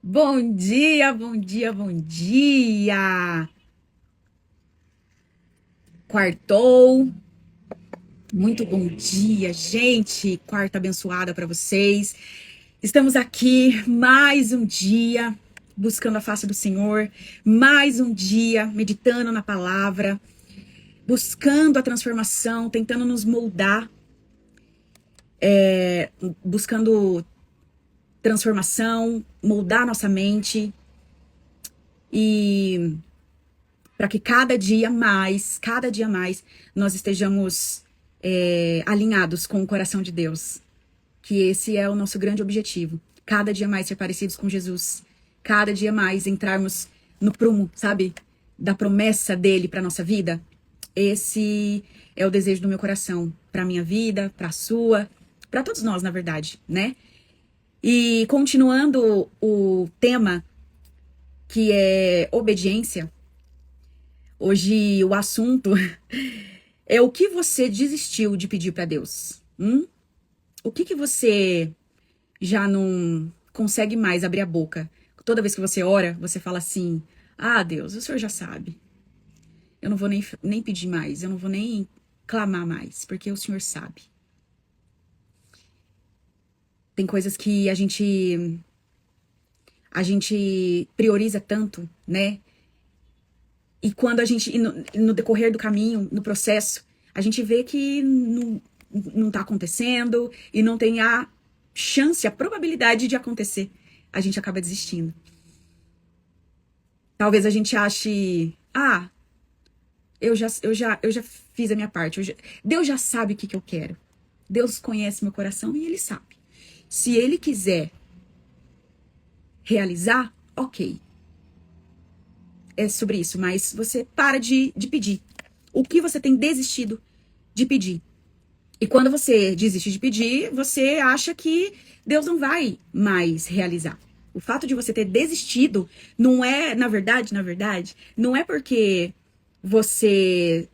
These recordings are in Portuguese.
Bom dia, bom dia, bom dia! Quartou. Muito bom dia, gente. Quarta abençoada para vocês. Estamos aqui mais um dia buscando a face do Senhor, mais um dia meditando na palavra, buscando a transformação, tentando nos moldar, buscando transformação, moldar nossa mente e para que cada dia mais, nós estejamos alinhados com o coração de Deus. Que esse é o nosso grande objetivo. Cada dia mais ser parecidos com Jesus. Cada dia mais entrarmos no prumo, sabe? Da promessa dele para nossa vida. Esse é o desejo do meu coração. Para minha vida, para a sua, para todos nós, na verdade, né? E continuando o tema que é obediência, hoje o assunto é o que você desistiu de pedir para Deus. O que você já não consegue mais abrir a boca? Toda vez que você ora, você fala assim: ah, Deus, o Senhor já sabe. Eu não vou nem pedir mais, eu não vou nem clamar mais, porque o Senhor sabe. Tem coisas que a gente prioriza tanto, né? E quando a gente, no decorrer do caminho, no processo, a gente vê que não tá acontecendo e não tem a chance, a probabilidade de acontecer. A gente acaba desistindo. Talvez a gente ache, eu já fiz a minha parte. Deus já sabe o que eu quero. Deus conhece meu coração e Ele sabe. Se Ele quiser realizar, ok. É sobre isso, mas você para de pedir. O que você tem desistido de pedir? E quando você desiste de pedir, você acha que Deus não vai mais realizar. O fato de você ter desistido não é, na verdade, não é porque você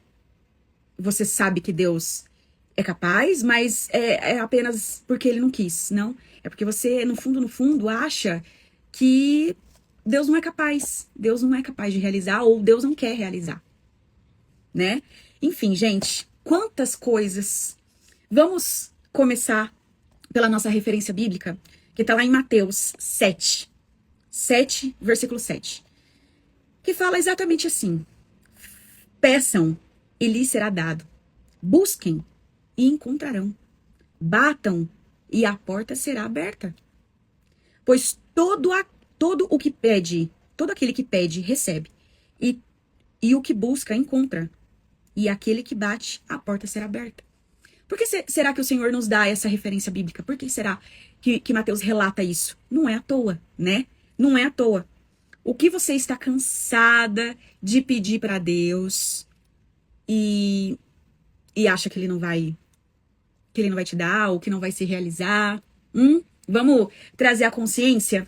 sabe que Deus é capaz, mas é apenas porque ele não quis, não. É porque você, no fundo, acha que Deus não é capaz. Deus não é capaz de realizar ou Deus não quer realizar, né? Enfim, gente, quantas coisas. Vamos começar pela nossa referência bíblica, que está lá em Mateus 7, versículo 7, que fala exatamente assim: peçam e lhes será dado, busquem e encontrarão, batam e a porta será aberta. Pois todo o que pede, todo aquele que pede, recebe, e, e o que busca, encontra, e aquele que bate, a porta será aberta. Por que será que o Senhor nos dá essa referência bíblica? Por que será que Mateus relata isso? Não é à toa, né? Não é à toa. O que você está cansada de pedir para Deus e, e acha que ele não vai te dar ou que não vai se realizar? Vamos trazer a consciência?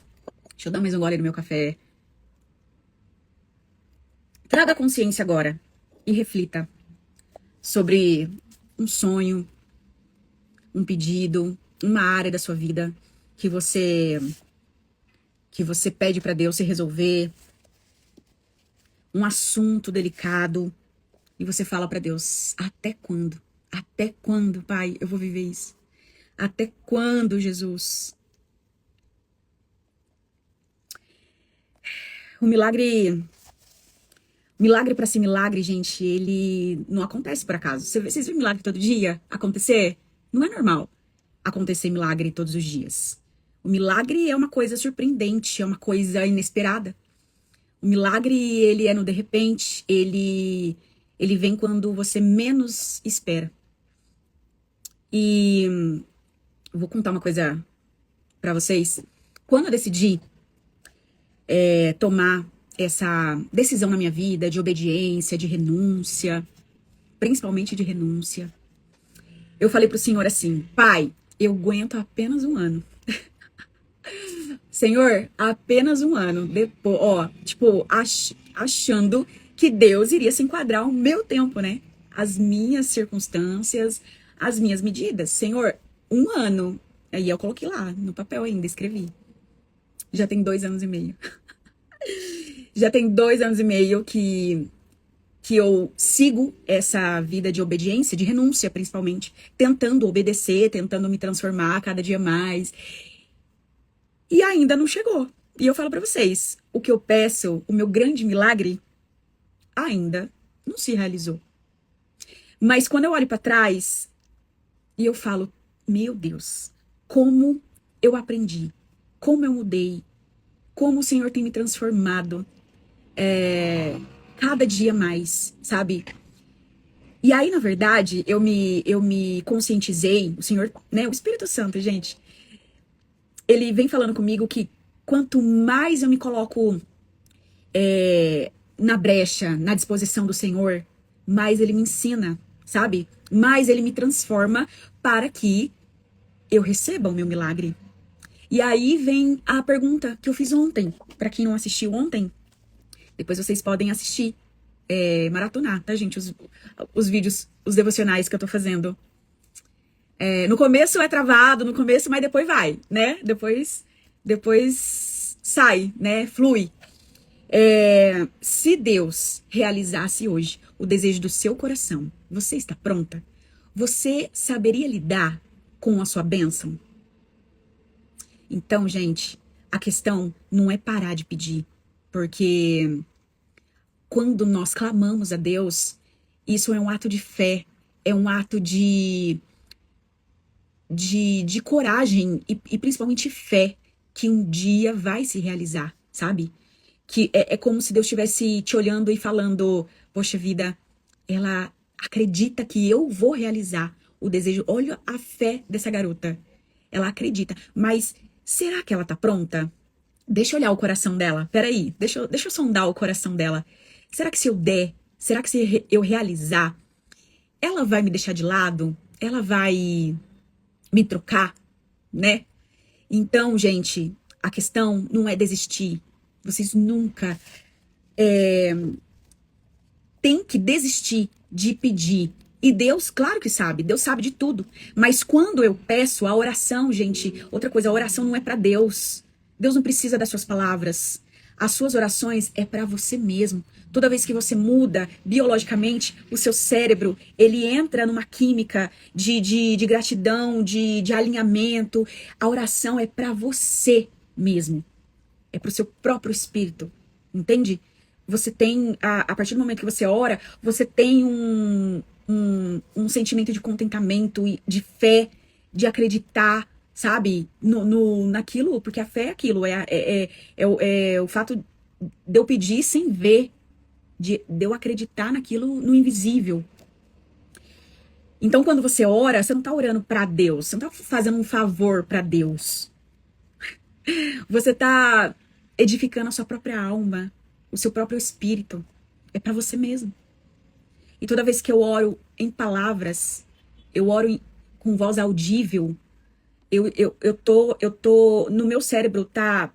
Deixa eu dar mais um gole no meu café. Traga a consciência agora e reflita sobre um sonho, um pedido, uma área da sua vida que você pede para Deus se resolver, um assunto delicado, e você fala para Deus: até quando? Até quando, Pai, eu vou viver isso? Até quando, Jesus? O milagre para ser milagre, gente, ele não acontece por acaso. Vocês veem milagre todo dia acontecer? Não é normal acontecer milagre todos os dias. O milagre é uma coisa surpreendente, é uma coisa inesperada. O milagre, ele é no de repente, ele vem quando você menos espera. E vou contar uma coisa pra vocês. Quando eu decidi tomar essa decisão na minha vida de obediência, de renúncia, principalmente de renúncia, eu falei pro Senhor assim: Pai, eu aguento apenas um ano. Senhor, apenas um ano. Depois, achando que Deus iria se enquadrar ao meu tempo, né? As minhas circunstâncias, as minhas medidas. Senhor, um ano. Aí eu coloquei lá no papel ainda, escrevi. Já tem 2 anos e meio. Já tem 2 anos e meio que eu sigo essa vida de obediência, de renúncia principalmente, tentando obedecer, tentando me transformar cada dia mais. E ainda não chegou. E eu falo pra vocês, o que eu peço, o meu grande milagre, ainda não se realizou. Mas quando eu olho pra trás e eu falo, meu Deus, como eu aprendi, como eu mudei, como o Senhor tem me transformado, cada dia mais, sabe? E aí, na verdade, eu me conscientizei, o Senhor, né, o Espírito Santo, gente, ele vem falando comigo que quanto mais eu me coloco na brecha, na disposição do Senhor, mais ele me ensina, sabe? Mais ele me transforma para que eu receba o meu milagre. E aí vem a pergunta que eu fiz ontem. Para quem não assistiu ontem, depois vocês podem assistir, maratonar, tá, gente? Os vídeos, os devocionais que eu tô fazendo. No começo é travado, no começo, mas depois vai, né? Depois sai, né? Flui. Se Deus realizasse hoje o desejo do seu coração, você está pronta? Você saberia lidar com a sua bênção? Então, gente, a questão não é parar de pedir, porque quando nós clamamos a Deus, isso é um ato de fé, é um ato de coragem e principalmente fé que um dia vai se realizar, sabe? Que é como se Deus estivesse te olhando e falando, poxa vida, ela acredita que eu vou realizar o desejo. Olha a fé dessa garota. Ela acredita. Mas será que ela tá pronta? Deixa eu olhar o coração dela. Peraí, deixa eu sondar o coração dela. Será que se eu der, será que se eu realizar, ela vai me deixar de lado? Ela vai me trocar, né? Então, gente, a questão não é desistir. Vocês nunca têm que desistir de pedir. E Deus, claro que sabe, Deus sabe de tudo. Mas quando eu peço a oração, gente, outra coisa, a oração não é pra Deus. Deus não precisa das suas palavras. As suas orações é pra você mesmo. Toda vez que você muda biologicamente, o seu cérebro, ele entra numa química de gratidão, de alinhamento. A oração é pra você mesmo. É pro seu próprio espírito. Entende? Você tem, a partir do momento que você ora, você tem um sentimento de contentamento, de fé, de acreditar, sabe? Naquilo, porque a fé é aquilo, é o fato de eu pedir sem ver, de eu acreditar naquilo, no invisível. Então, quando você ora, você não tá orando pra Deus, você não tá fazendo um favor pra Deus. Você tá edificando a sua própria alma, o seu próprio espírito. É pra você mesmo. E toda vez que eu oro em palavras, eu oro com voz audível, eu tô, no meu cérebro tá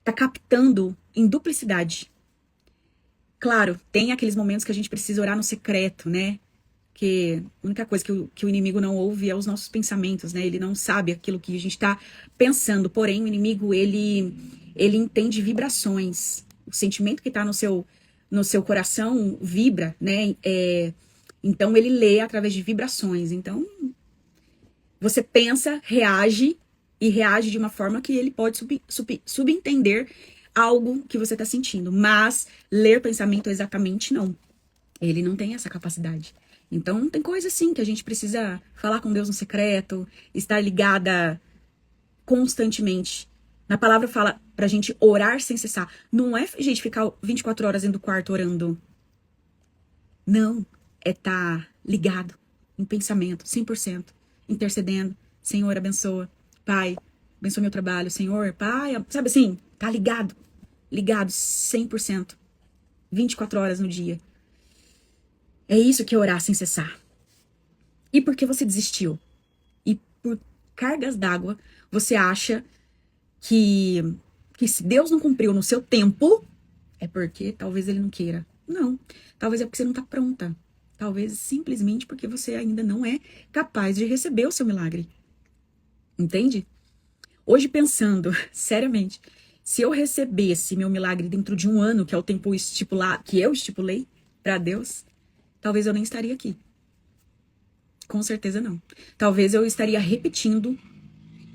captando em duplicidade. Claro, tem aqueles momentos que a gente precisa orar no secreto, né? Que a única coisa que o inimigo não ouve é os nossos pensamentos, né? Ele não sabe aquilo que a gente tá pensando. Porém, o inimigo, ele entende vibrações. O sentimento que tá no seu coração vibra, né? Então, ele lê através de vibrações. Então, você pensa, reage, e reage de uma forma que ele pode subentender algo que você tá sentindo. Mas, ler pensamento exatamente não. Ele não tem essa capacidade. Então, tem coisa assim que a gente precisa falar com Deus no secreto, estar ligada constantemente. Na palavra fala pra gente orar sem cessar. Não é, gente, ficar 24 horas dentro do quarto orando. Não. É estar ligado em pensamento, 100%. Intercedendo. Senhor, abençoa. Pai, abençoa meu trabalho. Senhor, Pai, sabe assim? Tá ligado. Ligado 100%. 24 horas no dia. É isso que é orar sem cessar. E por que você desistiu? E por cargas d'água, você acha que se Deus não cumpriu no seu tempo, é porque talvez ele não queira. Não. Talvez é porque você não tá pronta. Talvez simplesmente porque você ainda não é capaz de receber o seu milagre. Entende? Hoje pensando, seriamente, Se eu recebesse meu milagre dentro de um ano, que é o tempo estipulado, que eu estipulei para Deus, talvez eu nem estaria aqui. Com certeza não. Talvez eu estaria repetindo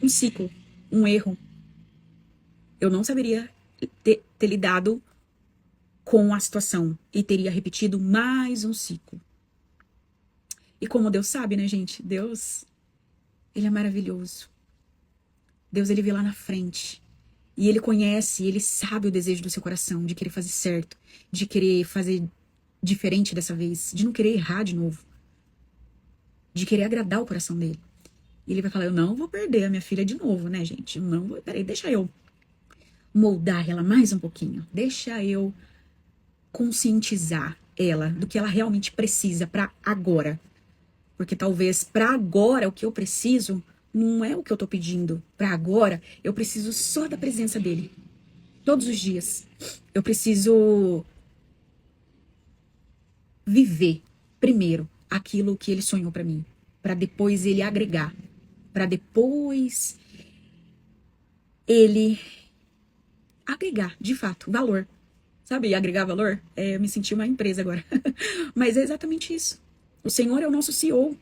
um ciclo, um erro. Eu não saberia ter lidado com a situação e teria repetido mais um ciclo. E como Deus sabe, né, gente? Deus, ele é maravilhoso. Deus, ele vê lá na frente. E ele conhece, ele sabe o desejo do seu coração, de querer fazer certo, de querer fazer diferente dessa vez, de não querer errar de novo, de querer agradar o coração dele. E ele vai falar, eu não vou perder a minha filha de novo, né, gente? Eu não vou, peraí, deixa eu moldar ela mais um pouquinho. Deixa eu conscientizar ela do que ela realmente precisa para agora. Porque talvez para agora o que eu preciso não é o que eu tô pedindo. Para agora eu preciso só da presença dele. Todos os dias. Eu preciso viver primeiro aquilo que ele sonhou para mim, para depois ele agregar, para depois ele agregar, de fato, valor. Sabe, agregar valor? Eu me senti uma empresa agora. Mas é exatamente isso. O Senhor é o nosso CEO.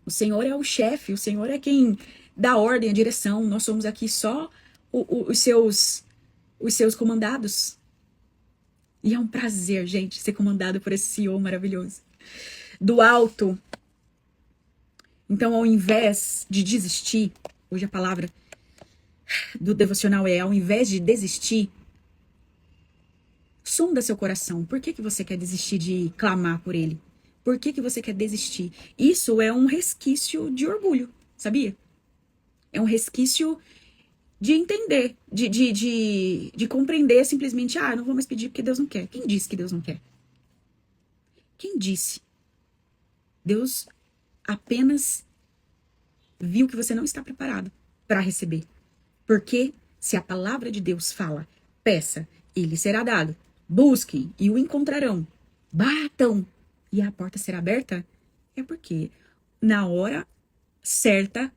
O Senhor é o chefe. O Senhor é quem dá ordem, a direção. Nós somos aqui só os seus comandados. E é um prazer, gente, ser comandado por esse CEO maravilhoso. Do alto. Então, ao invés de desistir, hoje a palavra do devocional é, ao invés de desistir, sonda seu coração. Por que você quer desistir de clamar por ele? Por que você quer desistir? Isso é um resquício de orgulho, sabia? É um resquício de entender, de compreender simplesmente, eu não vou mais pedir porque Deus não quer. Quem disse que Deus não quer? Quem disse? Deus apenas viu que você não está preparado para receber. Porque se a palavra de Deus fala, peça e lhe será dado, busquem e o encontrarão, batam e a porta será aberta, é porque na hora certa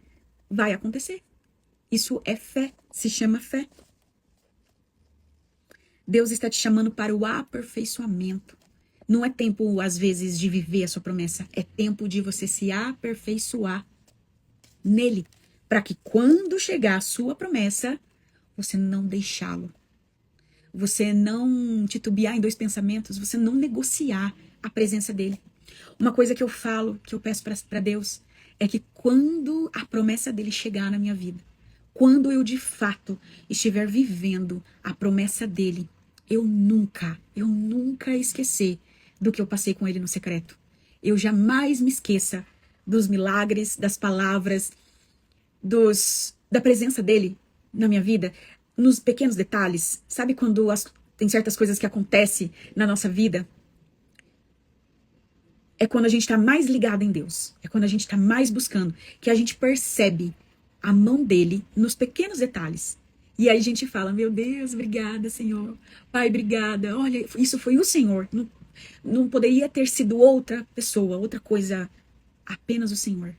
vai acontecer. Isso é fé, se chama fé. Deus está te chamando para o aperfeiçoamento. Não é tempo, às vezes, de viver a sua promessa. É tempo de você se aperfeiçoar nele. Para que quando chegar a sua promessa, você não deixá-lo. Você não titubear em dois pensamentos. Você não negociar a presença dele. Uma coisa que eu falo, que eu peço para Deus, é que quando a promessa dele chegar na minha vida, quando eu de fato estiver vivendo a promessa dele, eu nunca esquecer do que eu passei com ele no secreto. Eu jamais me esqueça dos milagres, das palavras, da presença dele na minha vida, nos pequenos detalhes. Sabe quando tem certas coisas que acontecem na nossa vida? É quando a gente está mais ligado em Deus. É quando a gente está mais buscando. Que a gente percebe a mão dele nos pequenos detalhes. E aí a gente fala, meu Deus, obrigada, Senhor. Pai, obrigada. Olha, isso foi o Senhor. Não poderia ter sido outra pessoa, outra coisa. Apenas o Senhor.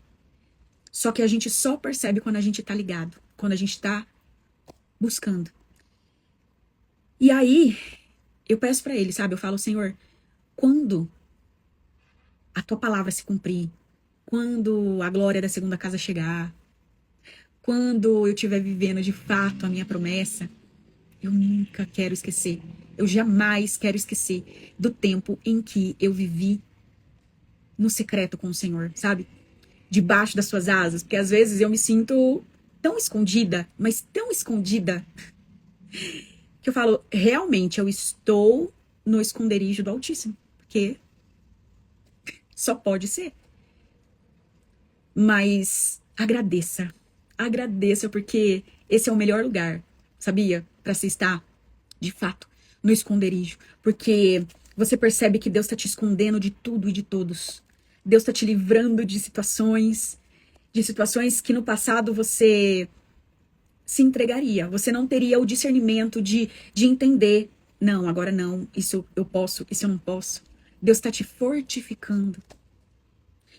Só que a gente só percebe quando a gente está ligado. Quando a gente está buscando. E aí, eu peço para ele, sabe? Eu falo, Senhor, quando a tua palavra se cumprir, quando a glória da segunda casa chegar, quando eu estiver vivendo de fato a minha promessa, eu nunca quero esquecer, eu jamais quero esquecer do tempo em que eu vivi no secreto com o Senhor, sabe? Debaixo das suas asas, porque às vezes eu me sinto tão escondida, mas tão escondida, que eu falo, realmente eu estou no esconderijo do Altíssimo, porque só pode ser. Mas agradeça. Agradeça, porque esse é o melhor lugar, sabia? Para se estar, de fato, no esconderijo. Porque você percebe que Deus está te escondendo de tudo e de todos. Deus está te livrando de situações que no passado você se entregaria. Você não teria o discernimento de entender. Não, agora não. Isso eu posso, isso eu não posso. Deus está te fortificando.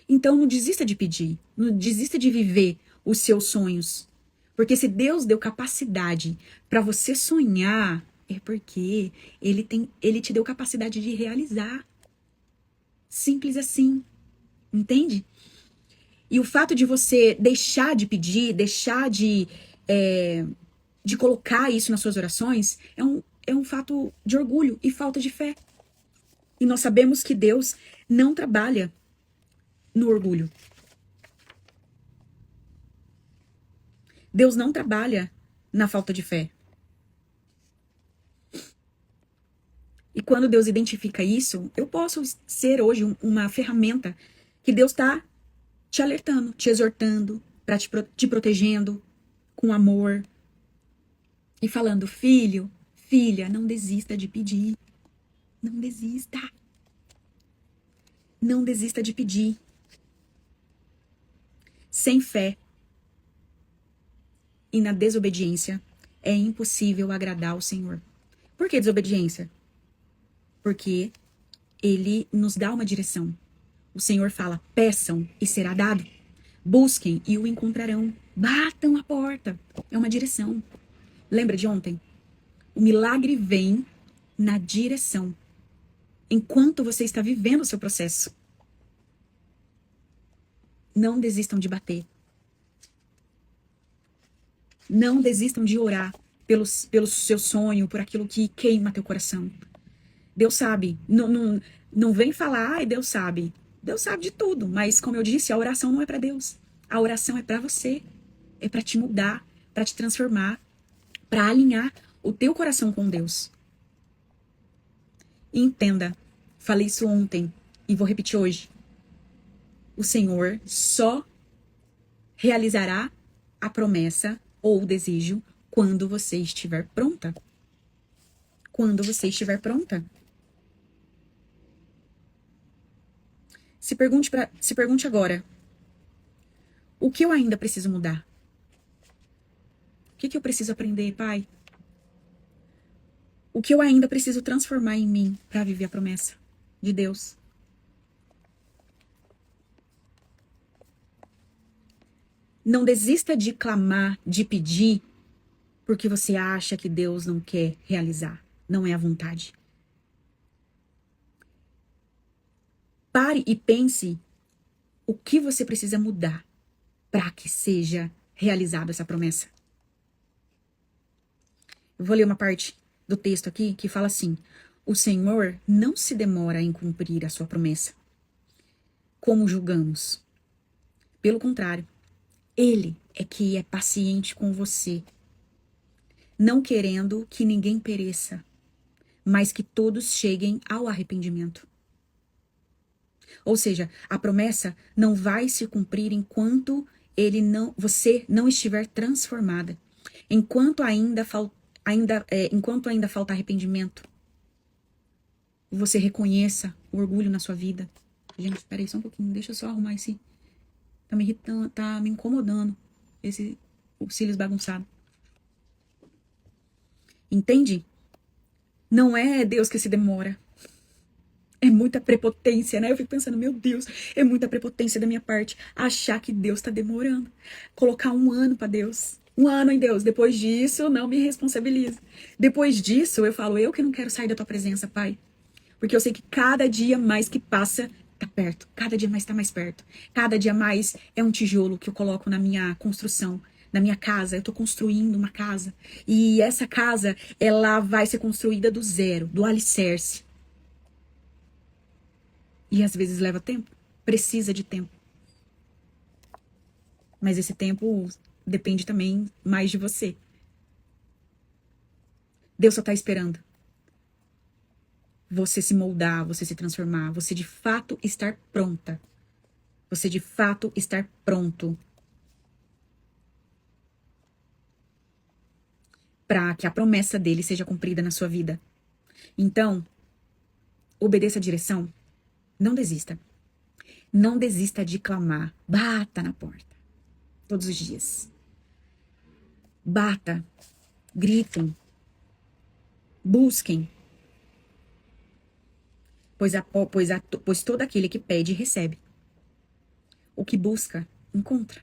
Então não desista de pedir, não desista de viver os seus sonhos, Porque se Deus deu capacidade para você sonhar, é porque ele te deu capacidade de realizar. Simples assim, entende? E o fato de você deixar de pedir, deixar de colocar isso nas suas orações, é um fato de orgulho e falta de fé. E nós sabemos que Deus não trabalha no orgulho. Deus não trabalha na falta de fé. E quando Deus identifica isso, eu posso ser hoje uma ferramenta que Deus está te alertando, te exortando, te protegendo com amor. E falando, filho, filha, não desista de pedir. Não desista. Não desista de pedir. Sem fé e na desobediência é impossível agradar ao Senhor. Por que desobediência? Porque Ele nos dá uma direção. O Senhor fala, peçam e será dado. Busquem e o encontrarão. Batam a porta. É uma direção. Lembra de ontem? O milagre vem na direção. Enquanto você está vivendo o seu processo. Não desistam de bater. Não desistam de orar pelo seu sonho, por aquilo que queima teu coração. Deus sabe. Não vem falar, ai, Deus sabe. Deus sabe de tudo, mas como eu disse, a oração não é para Deus. A oração é para você. É para te mudar, para te transformar, para alinhar o teu coração com Deus. E entenda, falei isso ontem e vou repetir hoje. O Senhor só realizará a promessa ou o desejo quando você estiver pronta. Quando você estiver pronta. Se pergunte agora, o que eu ainda preciso mudar? O que eu preciso aprender, Pai? O que eu ainda preciso transformar em mim para viver a promessa de Deus? Não desista de clamar, de pedir, porque você acha que Deus não quer realizar. Não é a vontade. Pare e pense o que você precisa mudar para que seja realizada essa promessa. Eu vou ler uma parte do texto aqui que fala assim: o Senhor não se demora em cumprir a sua promessa, como julgamos. Pelo contrário, Ele é que é paciente com você, não querendo que ninguém pereça, mas que todos cheguem ao arrependimento. Ou seja, a promessa não vai se cumprir enquanto você não estiver transformada. Enquanto ainda falta arrependimento. Você reconheça o orgulho na sua vida. Gente, espera aí só um pouquinho. Deixa eu só arrumar esse... Tá me irritando, tá me incomodando. Os cílios bagunçados. Entende? Não é Deus que se demora. É muita prepotência, né? Eu fico pensando, meu Deus, é muita prepotência da minha parte achar que Deus tá demorando. Colocar 1 ano pra Deus. 1 ano em Deus. Depois disso, não me responsabilizo. Depois disso, eu falo, eu que não quero sair da tua presença, Pai. Porque eu sei que cada dia mais que passa, tá perto. Cada dia mais tá mais perto. Cada dia mais é um tijolo que eu coloco na minha construção. Na minha casa, eu tô construindo uma casa. E essa casa, ela vai ser construída do zero, do alicerce. E às vezes leva tempo. Precisa de tempo. Mas esse tempo depende também mais de você. Deus só tá esperando você se moldar, você se transformar, você de fato estar pronta. Você de fato estar pronto para que a promessa dele seja cumprida na sua vida. Então, obedeça a direção. Não desista. Não desista de clamar. Bata na porta. Todos os dias. Bata. Gritem. Busquem. Pois todo aquele que pede, recebe. O que busca, encontra.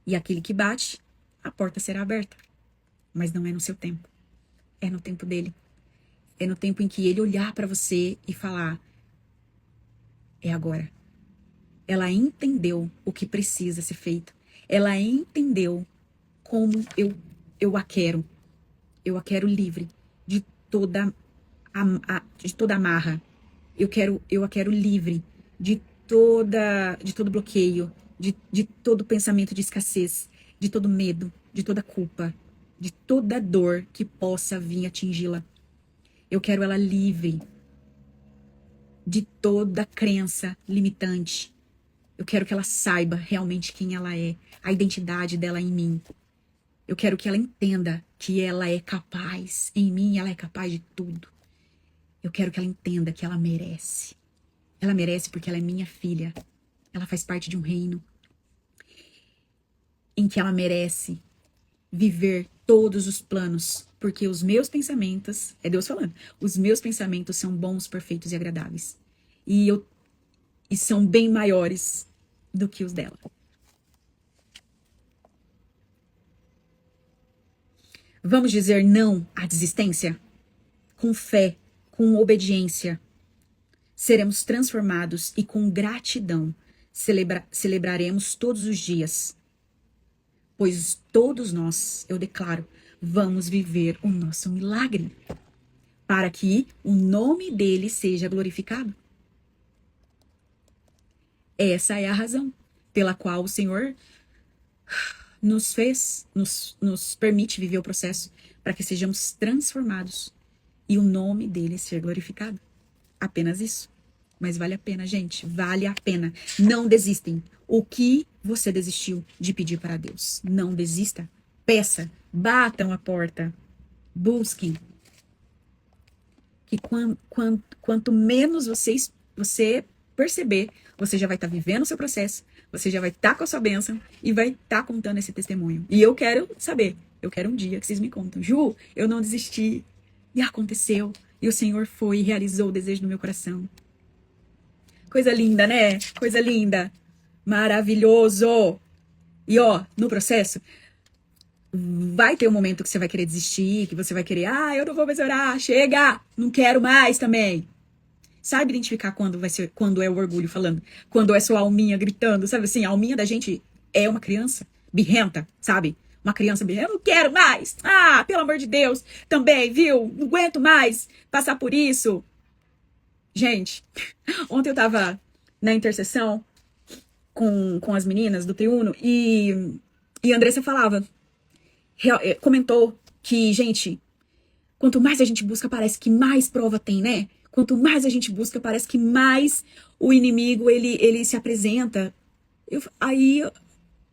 E aquele que bate, a porta será aberta. Mas não é no seu tempo. É no tempo dele. É no tempo em que ele olhar para você e falar: é agora. Ela entendeu o que precisa ser feito. Ela entendeu como eu a quero. Eu a quero livre de toda de toda amarra. Eu a quero livre de todo bloqueio, de todo pensamento de escassez, de todo medo, de toda culpa, de toda dor que possa vir atingi-la. Eu quero ela livre de toda crença limitante. Eu quero que ela saiba realmente quem ela é, a identidade dela em mim. Eu quero que ela entenda que ela é capaz, em mim ela é capaz de tudo. Eu quero que ela entenda que ela merece. Ela merece porque ela é minha filha. Ela faz parte de um reino em que ela merece viver todos os planos, porque os meus pensamentos, é Deus falando, os meus pensamentos são bons, perfeitos e agradáveis. E são bem maiores do que os dela. Vamos dizer não à desistência? Com fé, com obediência, seremos transformados e com gratidão celebraremos todos os dias. Pois todos nós, eu declaro, vamos viver o nosso milagre, para que o nome dele seja glorificado. Essa é a razão pela qual o Senhor nos permite viver o processo, para que sejamos transformados e o nome dele ser glorificado. Apenas isso. Mas vale a pena, gente. Vale a pena. Não desistem. O que você desistiu de pedir para Deus? Não desista. Peça. Batam a porta. Busquem. Que quanto menos você perceber, você já vai estar vivendo o seu processo, você já vai estar com a sua bênção e vai estar contando esse testemunho. E eu quero saber. Eu quero um dia que vocês me contam. Ju, eu não desisti. E aconteceu. E o Senhor foi e realizou o desejo do meu coração. Coisa linda, né? Coisa linda. Maravilhoso. E ó, no processo, vai ter um momento que você vai querer desistir, que você vai querer, eu não vou mais orar, chega, não quero mais também. Sabe identificar quando é o orgulho falando, quando é sua alminha gritando, sabe assim, a alminha da gente é uma criança birrenta, sabe? Uma criança birrenta, eu não quero mais, pelo amor de Deus, também, viu? Não aguento mais passar por isso. Gente, ontem eu tava na intercessão com as meninas do Triuno e a Andressa comentou que, gente, quanto mais a gente busca, parece que mais prova tem, né? Quanto mais a gente busca, parece que mais o inimigo, ele se apresenta. Aí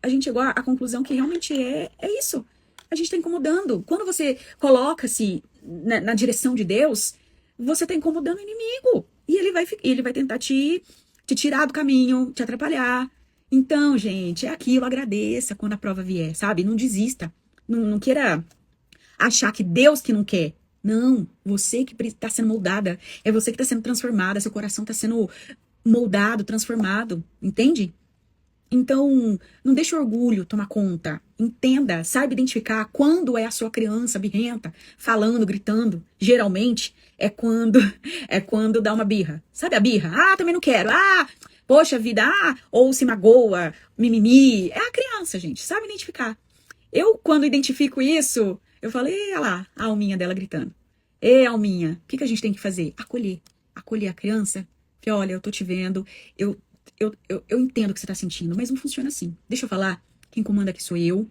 a gente chegou à conclusão que realmente é isso. A gente tá incomodando. Quando você coloca-se na direção de Deus, você tá incomodando o inimigo. E ele vai tentar te tirar do caminho, te atrapalhar. Então, gente, é aquilo, agradeça quando a prova vier, sabe? Não desista. Não queira achar que Deus que não quer. Não, você que está sendo moldada. É você que está sendo transformada. Seu coração está sendo moldado, transformado. Entende? Então, não deixe o orgulho tomar conta. Entenda, saiba identificar quando é a sua criança birrenta, falando, gritando. Geralmente é quando dá uma birra. Sabe a birra? Também não quero. Poxa vida, ou se magoa, mimimi. É a criança, gente. Sabe identificar. Eu, quando identifico isso, eu falo, olha lá, a alminha dela gritando. Alminha, o que a gente tem que fazer? Acolher a criança. Que olha, eu tô te vendo, eu entendo o que você tá sentindo, mas não funciona assim. Deixa eu falar, quem comanda aqui sou eu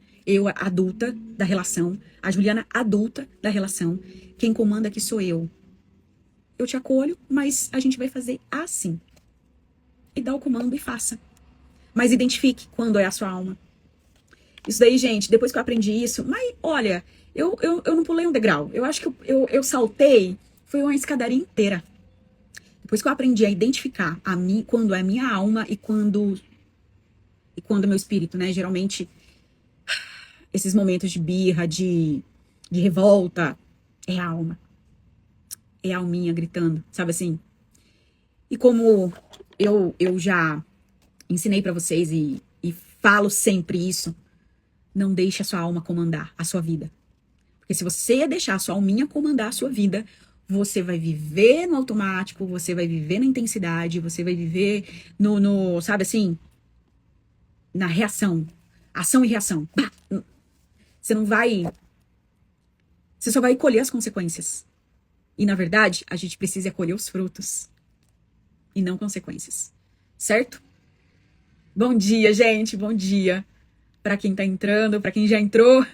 adulta da relação, a Juliana adulta da relação. Quem comanda aqui sou eu. Eu te acolho, mas a gente vai fazer assim. E dá o comando e faça. Mas identifique quando é a sua alma. Isso daí, gente, depois que eu aprendi isso, mas olha, eu não pulei um degrau. Eu acho que eu saltei, foi uma escadaria inteira. Depois que eu aprendi a identificar quando é a minha alma e quando é meu espírito, né? Geralmente, esses momentos de birra, de revolta, é a alma. É a alminha gritando, sabe assim? E como eu já ensinei pra vocês e falo sempre isso, Não deixe a sua alma comandar a sua vida. Porque se você deixar a sua alminha comandar a sua vida, você vai viver no automático, você vai viver na intensidade, você vai viver sabe assim, na reação. Ação e reação. Pá! Você não vai. Você só vai colher as consequências. E, na verdade, a gente precisa colher os frutos. E não consequências. Certo? Bom dia, gente. Bom dia. Pra quem tá entrando, pra quem já entrou.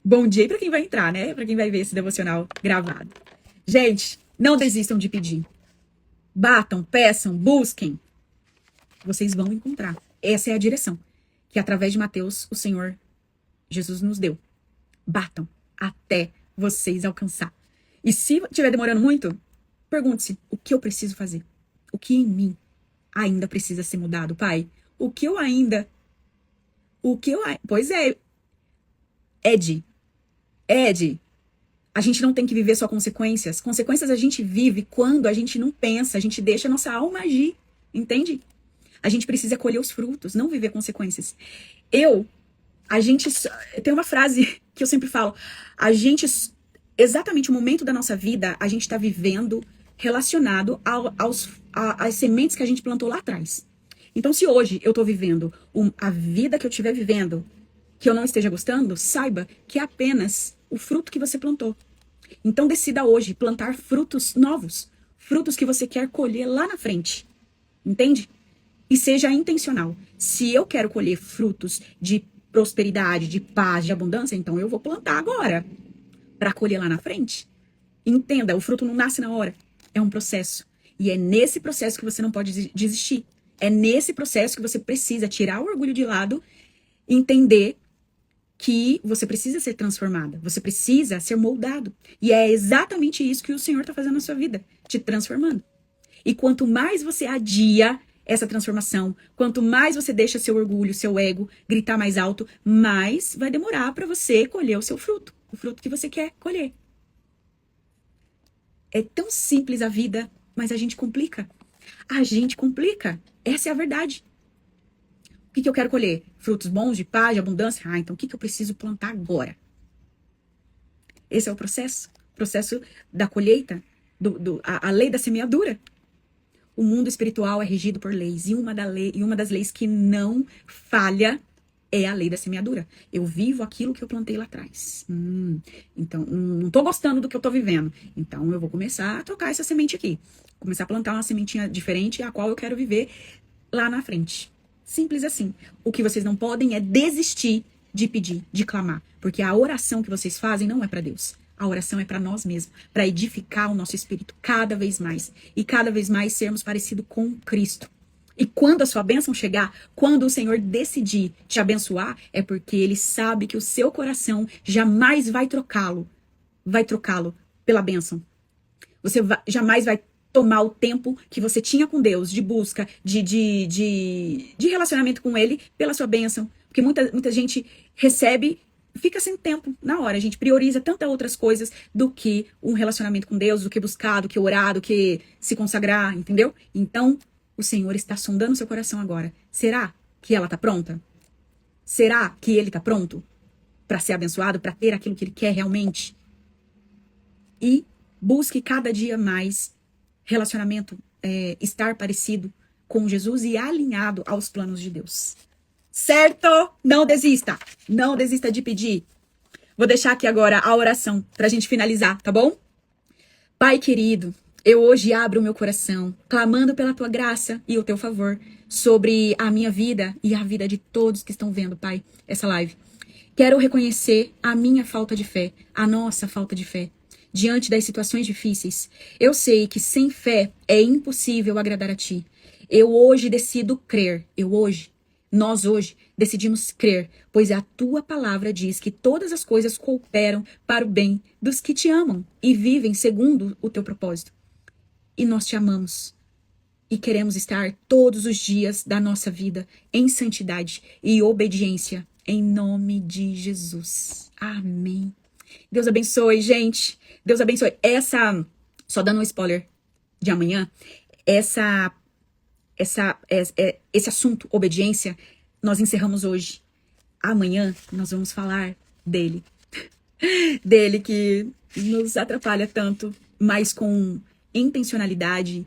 Bom dia e pra quem vai entrar, né? Pra quem vai ver esse devocional gravado. Gente, não desistam de pedir. Batam, peçam, busquem. Vocês vão encontrar. Essa é a direção que, através de Mateus, o Senhor Jesus nos deu. Batam até vocês alcançar. E se estiver demorando muito, pergunte-se, o que eu preciso fazer? O que em mim ainda precisa ser mudado, Pai? Pois é, Ed, a gente não tem que viver só consequências. Consequências a gente vive quando a gente não pensa, a gente deixa a nossa alma agir, entende? A gente precisa colher os frutos, não viver consequências. Tem uma frase que eu sempre falo, exatamente o momento da nossa vida, a gente está vivendo relacionado às sementes que a gente plantou lá atrás. Então, se hoje eu estou vivendo a vida que eu estiver vivendo, que eu não esteja gostando, saiba que é apenas o fruto que você plantou. Então, decida hoje plantar frutos novos, frutos que você quer colher lá na frente. Entende? E seja intencional. Se eu quero colher frutos de prosperidade, de paz, de abundância, então eu vou plantar agora para colher lá na frente. Entenda, o fruto não nasce na hora. É um processo. E é nesse processo que você não pode desistir. É nesse processo que você precisa tirar o orgulho de lado, entender que você precisa ser transformada. Você precisa ser moldado. E é exatamente isso que o Senhor está fazendo na sua vida, te transformando. E quanto mais você adia essa transformação, quanto mais você deixa seu orgulho, seu ego gritar mais alto, mais vai demorar para você colher o seu fruto, o fruto que você quer colher. É tão simples a vida, mas a gente complica. A gente complica. Essa é a verdade. O que eu quero colher? Frutos bons, de paz, de abundância? Ah, então o que eu preciso plantar agora? Esse é o processo. O processo da colheita, a lei da semeadura. O mundo espiritual é regido por leis. E uma das leis que não falha é a lei da semeadura. Eu vivo aquilo que eu plantei lá atrás. Então, não tô gostando do que eu tô vivendo. Então, eu vou começar a trocar essa semente aqui. Começar a plantar uma sementinha diferente, a qual eu quero viver lá na frente. Simples assim. O que vocês não podem é desistir de pedir, de clamar. Porque a oração que vocês fazem não é para Deus. A oração é para nós mesmos, para edificar o nosso espírito cada vez mais. E cada vez mais sermos parecidos com Cristo. E quando a sua bênção chegar, quando o Senhor decidir te abençoar, é porque Ele sabe que o seu coração jamais vai trocá-lo pela bênção. Você jamais vai tomar o tempo que você tinha com Deus, de busca, de relacionamento com Ele, pela sua bênção. Porque muita gente recebe, fica sem tempo na hora. A gente prioriza tantas outras coisas do que um relacionamento com Deus, do que buscar, do que orar, do que se consagrar, entendeu? Então, o Senhor está sondando seu coração agora. Será que ela está pronta? Será que ele está pronto para ser abençoado, para ter aquilo que ele quer realmente? E busque cada dia mais relacionamento, estar parecido com Jesus e alinhado aos planos de Deus. Certo? Não desista. Não desista de pedir. Vou deixar aqui agora a oração para a gente finalizar, tá bom? Pai querido, eu hoje abro o meu coração, clamando pela tua graça e o teu favor sobre a minha vida e a vida de todos que estão vendo, Pai, essa live. Quero reconhecer a minha falta de fé, a nossa falta de fé, diante das situações difíceis. Eu sei que sem fé é impossível agradar a ti. Eu hoje decido crer. Nós hoje decidimos crer, pois a tua palavra diz que todas as coisas cooperam para o bem dos que te amam e vivem segundo o teu propósito. E nós te amamos e queremos estar todos os dias da nossa vida em santidade e obediência, em nome de Jesus. Amém. Deus abençoe, gente. Deus abençoe. Só dando um spoiler de amanhã, esse assunto, obediência, nós encerramos hoje. Amanhã nós vamos falar dele. Dele que nos atrapalha tanto, mas com intencionalidade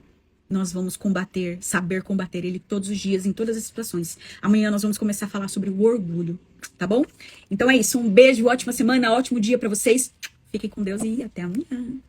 nós vamos combater, saber combater ele todos os dias, em todas as situações. Amanhã nós vamos começar a falar sobre o orgulho, tá bom? Então é isso, um beijo, ótima semana, ótimo dia pra vocês. Fiquem com Deus e até amanhã.